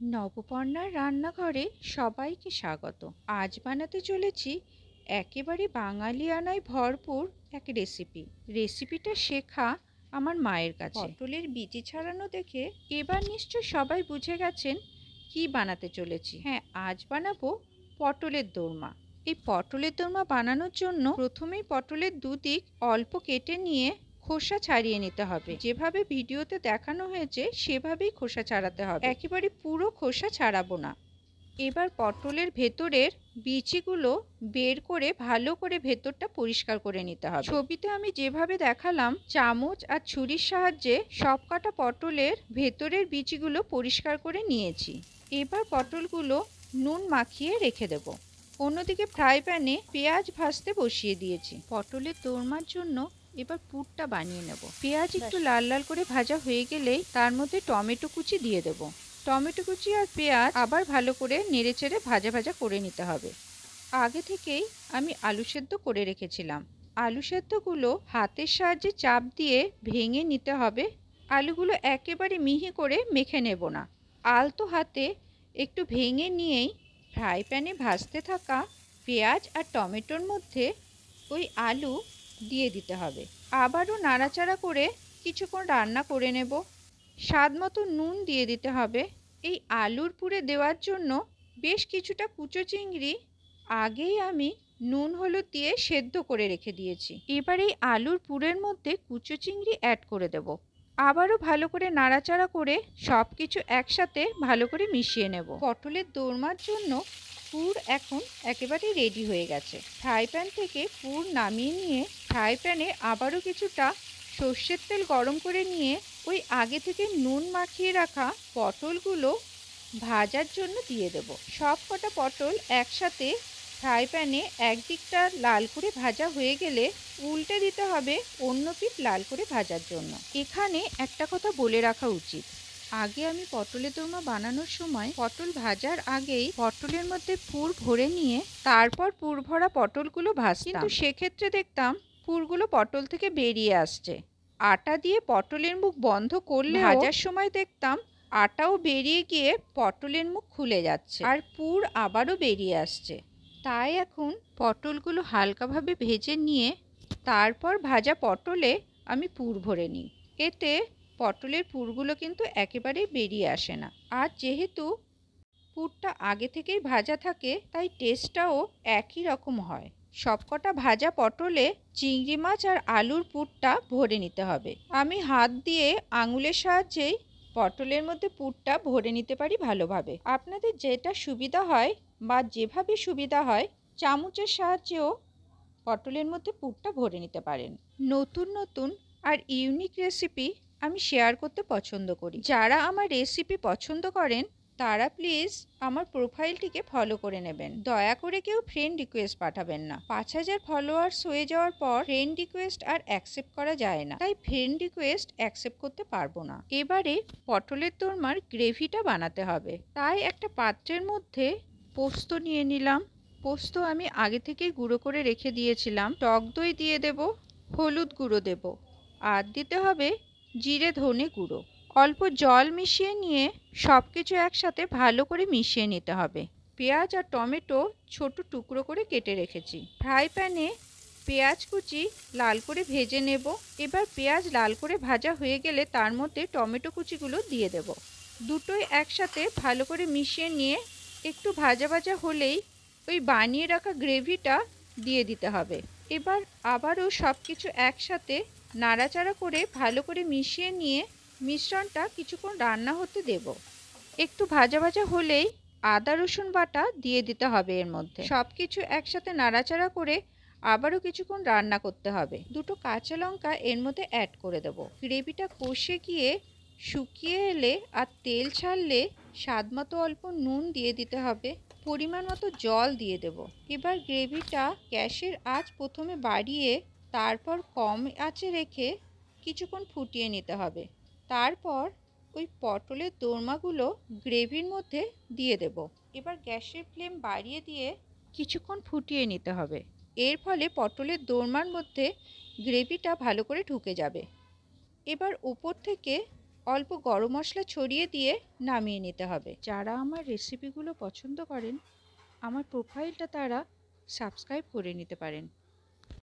নবপর্ণার রান্নাঘরে সবাইকে স্বাগত। আজ বানাতে চলেছি একেবারে বাঙালিয়ানায় ভরপুর এক রেসিপিটা শেখা আমার মায়ের কাছে। পটলের বিচি ছাড়ানো দেখে এবার নিশ্চয় সবাই বুঝে গেছেন কি বানাতে চলেছি। হ্যাঁ, আজ বানাবো পটলের দোরমা। এই পটলের দোরমা বানানোর জন্য প্রথমেই পটলের দুদিক অল্প কেটে নিয়ে খোসা ছাড়িয়ে নিতে হবে। যেভাবে ভিডিওতে দেখানো হয়েছে সেভাবেই খোসা ছাড়াতে হবে, একেবারে পুরো খোসা ছাড়াবো না। এবার পটলের ভেতরের বিচিগুলো বের করে ভালো করে ভেতরটা পরিষ্কার করে নিতে হবে। ছবিতে আমি যেভাবে দেখালাম চামচ আর ছুরির সাহায্যে সবকটা পটলের ভেতরের বিচিগুলো পরিষ্কার করে নিয়েছি। এবার পটলগুলো নুন মাখিয়ে রেখে দেব। অন্যদিকে ফ্রাই প্যানে পেঁয়াজ ভাজতে বসিয়ে দিয়েছি। পটলের দোরমার জন্য এবার পুরটা বানিয়ে নেব। পেঁয়াজ একটু লাল লাল করে ভাজা হয়ে গেলেই তার মধ্যে টমেটো কুচি দিয়ে দেব। টমেটো কুচি আর পেঁয়াজ আবার ভালো করে নেড়েচেড়ে ভাজা ভাজা করে নিতে হবে। আগে থেকেই আমি আলু সেদ্ধ করে রেখেছিলাম। আলু সেদ্ধগুলো হাতের সাহায্যে চাপ দিয়ে ভেঙে নিতে হবে। আলুগুলো একেবারে মিহি করে মেখে নেব না, আলতো হাতে একটু ভেঙে নিয়েই ফ্রাই প্যানে ভাজতে থাকা পেঁয়াজ আর টমেটোর মধ্যে ওই আলু দিয়ে দিতে হবে। আবারও নাড়াচাড়া করে কিছুক্ষণ রান্না করে নেব। স্বাদ মতো নুন দিয়ে দিতে হবে। এই আলুর পুরে দেওয়ার জন্য বেশ কিছুটা কুচো চিংড়ি আগেই আমি নুন হলুদ দিয়ে সেদ্ধ করে রেখে দিয়েছি। এবার এই আলুর পুরের মধ্যে কুচো চিংড়ি অ্যাড করে দেব। আবারও ভালো করে নাড়াচাড়া করে সব কিছু একসাথে ভালো করে মিশিয়ে নেব। পটলের দোরমার জন্য পুর এখন একেবারে রেডি হয়ে গেছে। ফ্রাই প্যান থেকে পুর নামিয়ে নিয়ে ফ্রাই প্যানে আবারও কিছুটা সর্ষের তেল গরম করে নিয়ে ওই আগে থেকে নুন মাখিয়ে রাখা পটলগুলো ভাজার জন্য দিয়ে দেব। সব কটা পটল একসাথে ফ্রাই প্যানে একদিকটা লাল করে ভাজা হয়ে গেলে উল্টে দিতে হবে অন্য পিঠ লাল করে ভাজার জন্য। এখানে একটা কথা বলে রাখা উচিত, আগে আমি পটলের দোরমা বানানোর সময় পটল ভাজার আগেই পটলের মধ্যে পুর ভরে নিয়ে তারপর পুর ভরা পটলগুলো ভাজতাম, কিন্তু সেক্ষেত্রে দেখতাম পুরগুলো পটল থেকে বেরিয়ে আসছে। আটা দিয়ে পটলের মুখ বন্ধ করলে ভাজার সময় দেখতাম আটাও বেরিয়ে গিয়ে পটলের মুখ খুলে যাচ্ছে আর পুর আবারও বেরিয়ে আসছে। তাই এখন পটলগুলো হালকাভাবে ভেজে নিয়ে তারপর ভাজা পটলে আমি পুর ভরে নিই। এতে পটলের পুরগুলো কিন্তু একেবারেই বেরিয়ে আসে না। আর যেহেতু পুরটা আগে থেকেই ভাজা থাকে তাই টেস্টটাও একই রকম হয়। সবকটা ভাজা পটলে চিংড়ি মাছ আর আলুর পুরটা ভরে নিতে হবে। আমি হাত দিয়ে আঙুলের সাহায্যেই পটলের মধ্যে পুরটা ভরে নিতে পারি ভালোভাবে। আপনাদের যেটা সুবিধা হয় বা যেভাবে সুবিধা হয় চামচের সাহায্যেও পটলের মধ্যে পুরটা ভরে নিতে পারেন। নতুন নতুন আর ইউনিক রেসিপি আমি শেয়ার করতে পছন্দ করি। যারা আমার রেসিপি পছন্দ করেন তারা প্লিজ আমার প্রোফাইলটিকে ফলো করে নেবেন। দয়া করে কেউ ফ্রেন্ড রিকোয়েস্ট পাঠাবেন না। 5000 ফলোয়ার্স হয়ে যাওয়ার পর ফ্রেন্ড রিকোয়েস্ট আর অ্যাকসেপ্ট করা যায় না, তাই ফ্রেন্ড রিকোয়েস্ট অ্যাকসেপ্ট করতে পারবো না। এবারে পটলের দোরমার গ্রেভিটা বানাতে হবে, তাই একটা পাত্রের মধ্যে পোস্ত নিয়ে নিলাম। পোস্ত আমি আগে থেকে গুঁড়ো করে রেখে দিয়েছিলাম। টক দই দিয়ে দেব, হলুদ গুঁড়ো দেব, আর দিতে হবে জিরে ধনে গুঁড়ো। অল্প জল মিশিয়ে নিয়ে সব কিছু একসাথে ভালো করে মিশিয়ে নিতে হবে। পেঁয়াজ আর টমেটো ছোট টুকরো করে কেটে রেখেছি। ফ্রাই প্যানে পেঁয়াজ কুচি লাল করে ভেজে নেব। এবার পেঁয়াজ লাল করে ভাজা হয়ে গেলে তার মধ্যে টমেটো কুচিগুলো দিয়ে দেব। দুটোই একসাথে ভালো করে মিশিয়ে নিয়ে একটু ভাজা ভাজা হলেই ওই বানিয়ে রাখা গ্রেভিটা দিয়ে দিতে হবে। এবার আবারও সব কিছু একসাথে নাড়াচাড়া করে ভালো করে মিশিয়ে নিয়ে মিশ্রণটা কিছুক্ষণ রান্না হতে দেব। একটু ভাজা ভাজা হলেই আদা রসুন বাটা দিয়ে দিতে হবে। এর মধ্যে সব কিছু একসাথে নাড়াচাড়া করে আবারও কিছুক্ষণ রান্না করতে হবে। দুটো কাঁচা লঙ্কা এর মধ্যে অ্যাড করে দেব। গ্রেভিটা কষে গিয়ে শুকিয়ে এলে আর তেল ছাড়লে স্বাদ মতো অল্প নুন দিয়ে দিতে হবে, পরিমাণ মতো জল দিয়ে দেব। এবার গ্রেভিটা গ্যাসের আঁচ প্রথমে বাড়িয়ে তারপর কম আঁচে রেখে কিছুক্ষণ ফুটিয়ে নিতে হবে। তারপর ওই পটলের দোরমাগুলো গ্রেভির মধ্যে দিয়ে দেব। এবার গ্যাসের ফ্লেম বাড়িয়ে দিয়ে কিছুক্ষণ ফুটিয়ে নিতে হবে। এর ফলে পটলের দোরমার মধ্যে গ্রেভিটা ভালো করে ঢুকে যাবে। এবার উপর থেকে অল্প গরম মশলা ছড়িয়ে দিয়ে নামিয়ে নিতে হবে। যারা আমার রেসিপিগুলো পছন্দ করেন আমার প্রোফাইলটা তারা সাবস্ক্রাইব করে নিতে পারেন।